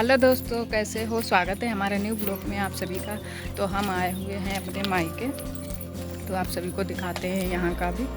Hello दोस्तों, कैसे हो। स्वागत है हमारे न्यू ब्लॉग में आप सभी का। तो हम आए हुए हैं अपने मायके, तो आप सभी को दिखाते हैं यहाँ का भी।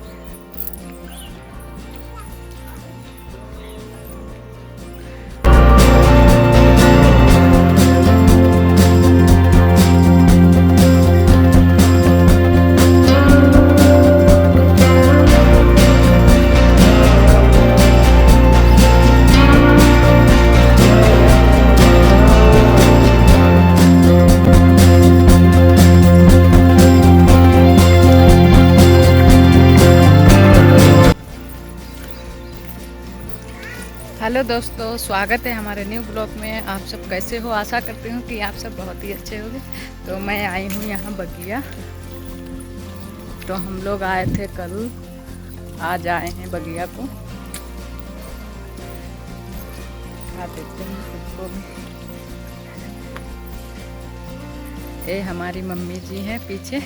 हेलो दोस्तों, स्वागत है हमारे न्यू ब्लॉग में। आप सब कैसे हो। आशा करती हूँ कि आप सब बहुत ही अच्छे होंगे। तो मैं आई हूँ यहाँ बगिया। तो हम लोग आए थे कल, आज आए हैं बगिया को। खा देते हैं सबको भी। ये हमारी मम्मी जी हैं पीछे।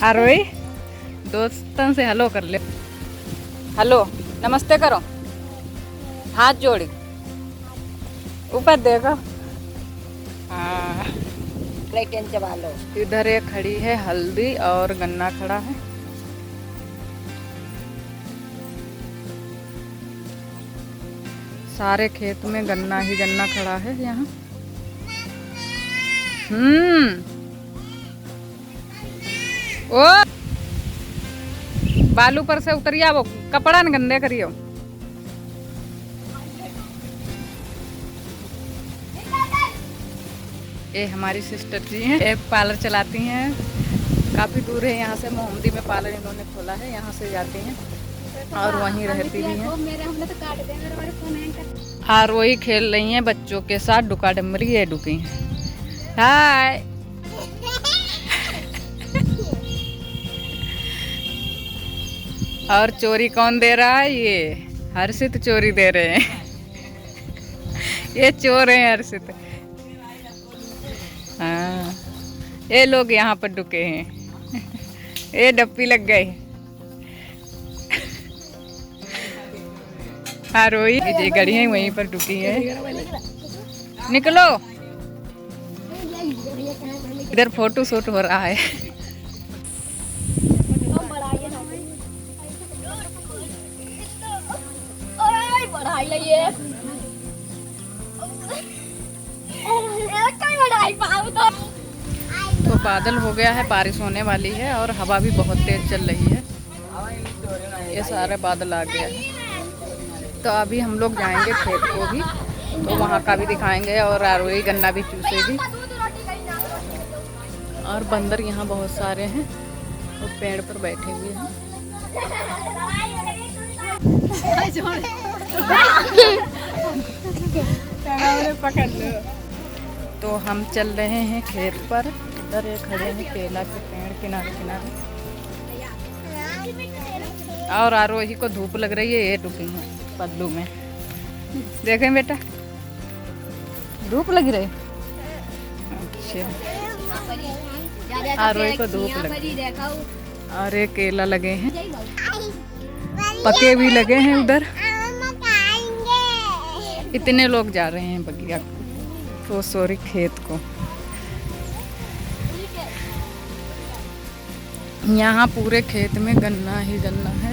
आरोही दोस्तों से हेलो कर ले। हेलो, नमस्ते करो, हाथ जोड़ी ऊपर देखो। हाँ, चबा लो। इधर एक खड़ी है हल्दी और गन्ना खड़ा है। सारे खेत में गन्ना ही गन्ना खड़ा है यहाँ। ओ बालू पर से उतरिया, वो कपड़ा न गंदे करियो। ये हमारी सिस्टर जी हैं, एक पार्लर चलाती हैं। काफ़ी दूर है यहाँ से, मोहम्मदी में पार्लर इन्होंने खोला है। यहाँ से जाती हैं और वहीं रहती भी हैं। और वही खेल रही हैं बच्चों के साथ डुका डमरी। ये डुकी हैं। हाय और चोरी कौन दे रहा है? ये हर्षित चोरी दे रहे हैं। ये चोर हैं हर्षित। हाँ, ये लोग यहाँ पर डुके हैं। ये डप्पी लग गई। हाँ, रोई ये गड़ियाँ वहीं पर डुकी है। निकलो, इधर फोटो शूट हो रहा है। तो बादल हो गया है, बारिश होने वाली है और हवा भी बहुत तेज चल रही है। ये सारे बादल आ गया है। तो अभी हम लोग जाएंगे खेत को भी, तो वहाँ का भी दिखाएंगे और आरोही गन्ना भी चूसेगी। और बंदर यहाँ बहुत सारे हैं, वो पेड़ पर बैठे हुए हैं। पकड़ लो। तो हम चल रहे हैं खेत पर। इधर एक खड़े हैं केला के पेड़ किनारे किनारे। और आरोही को धूप लग रही है, ये डूबी है पल्लू में। देखें बेटा, धूप लग रही। अच्छा, आरोही को धूप लग रही। और ये केला लगे हैं, पके भी लगे हैं उधर। इतने लोग जा रहे हैं बगिया को, सॉरी खेत को। यहाँ पूरे खेत में गन्ना ही गन्ना है।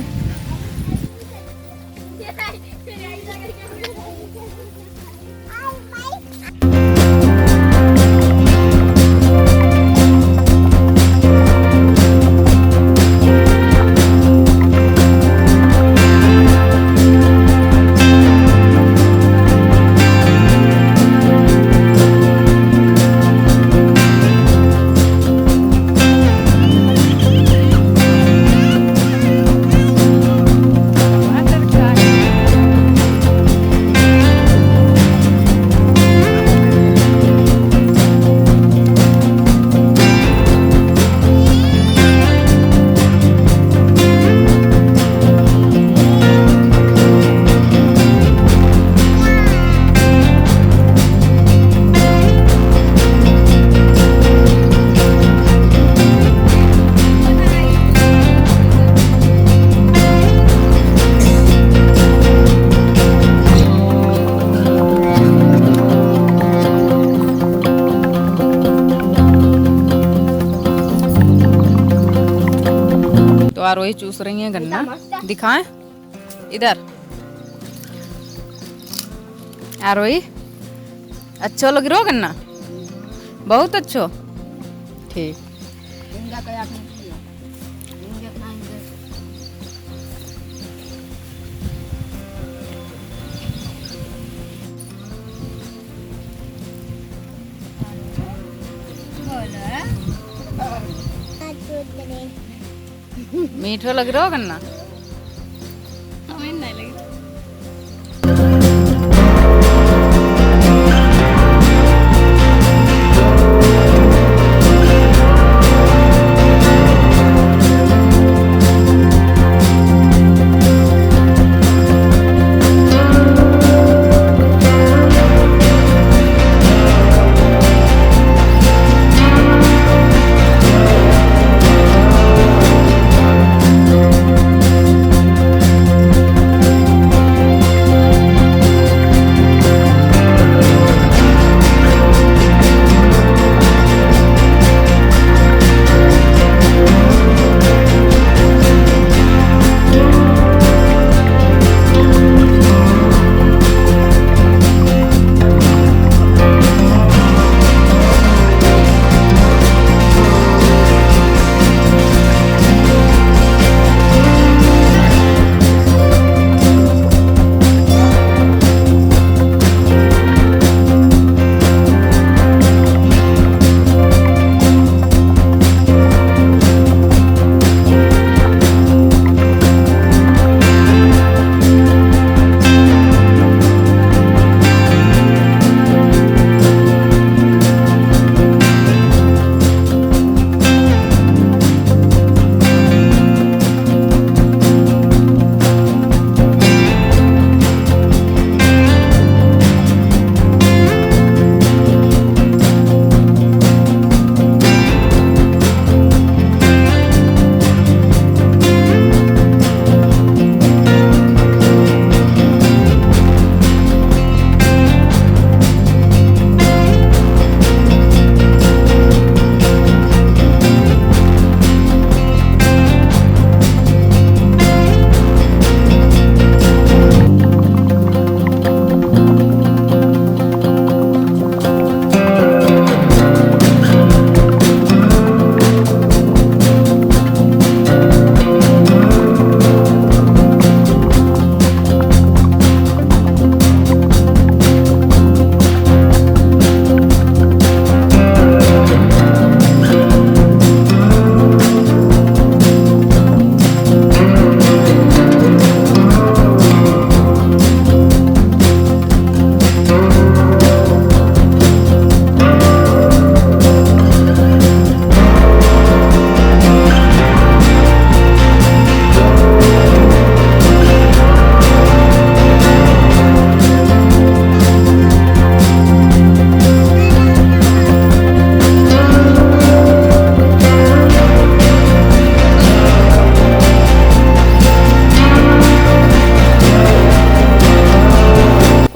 आरोही चूस रही हैं गन्ना। दिखाएं इधर। आरोही अच्छो लग रहा गन्ना, बहुत अच्छो। ठीक। मीठो लग रहा गन्ना, हमें नहीं लगी।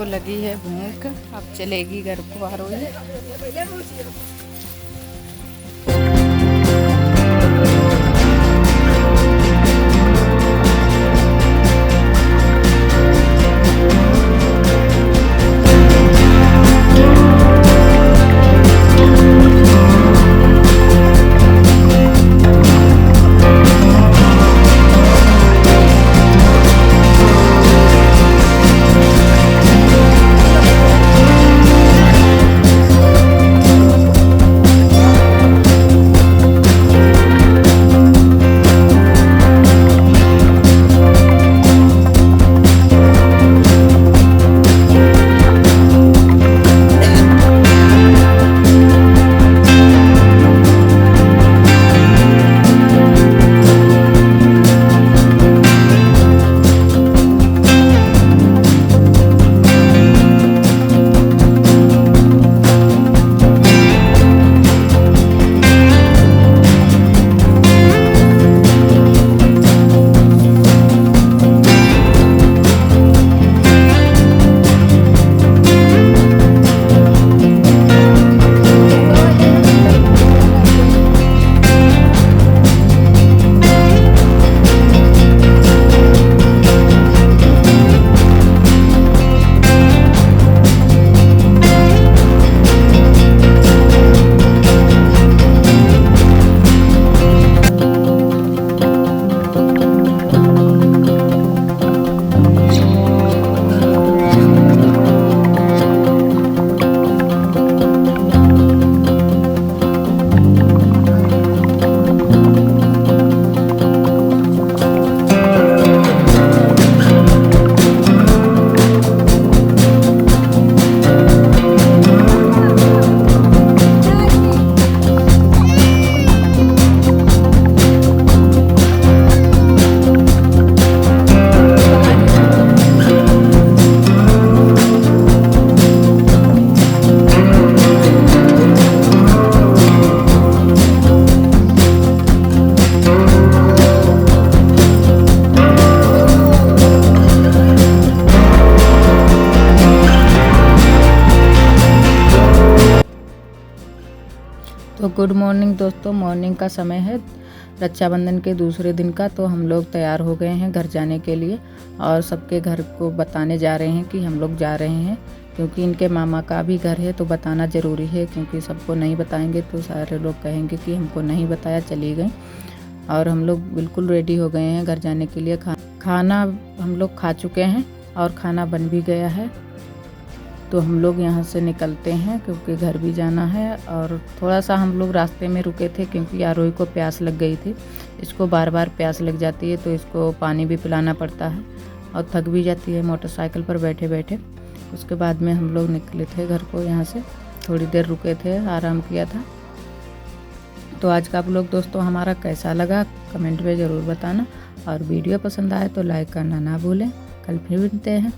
लगी है भूख, अब चलेगी घर को आरोही। तो गुड मॉर्निंग दोस्तों, मॉर्निंग का समय है रक्षाबंधन के दूसरे दिन का। तो हम लोग तैयार हो गए हैं घर जाने के लिए और सबके घर को बताने जा रहे हैं कि हम लोग जा रहे हैं, क्योंकि इनके मामा का भी घर है तो बताना ज़रूरी है, क्योंकि सबको नहीं बताएंगे तो सारे लोग कहेंगे कि हमको नहीं बताया, चली गई। और हम लोग बिल्कुल रेडी हो गए हैं घर जाने के लिए। खाना हम लोग खा चुके हैं और खाना बन भी गया है। तो हम लोग यहाँ से निकलते हैं क्योंकि घर भी जाना है। और थोड़ा सा हम लोग रास्ते में रुके थे क्योंकि आरोही को प्यास लग गई थी। इसको बार बार प्यास लग जाती है तो इसको पानी भी पिलाना पड़ता है और थक भी जाती है मोटरसाइकिल पर बैठे बैठे। उसके बाद में हम लोग निकले थे घर को, यहाँ से थोड़ी देर रुके थे, आराम किया था। तो आज का व्लॉग दोस्तों हमारा कैसा लगा कमेंट में ज़रूर बताना, और वीडियो पसंद आए तो लाइक करना ना भूलें। कल फिर मिलते हैं।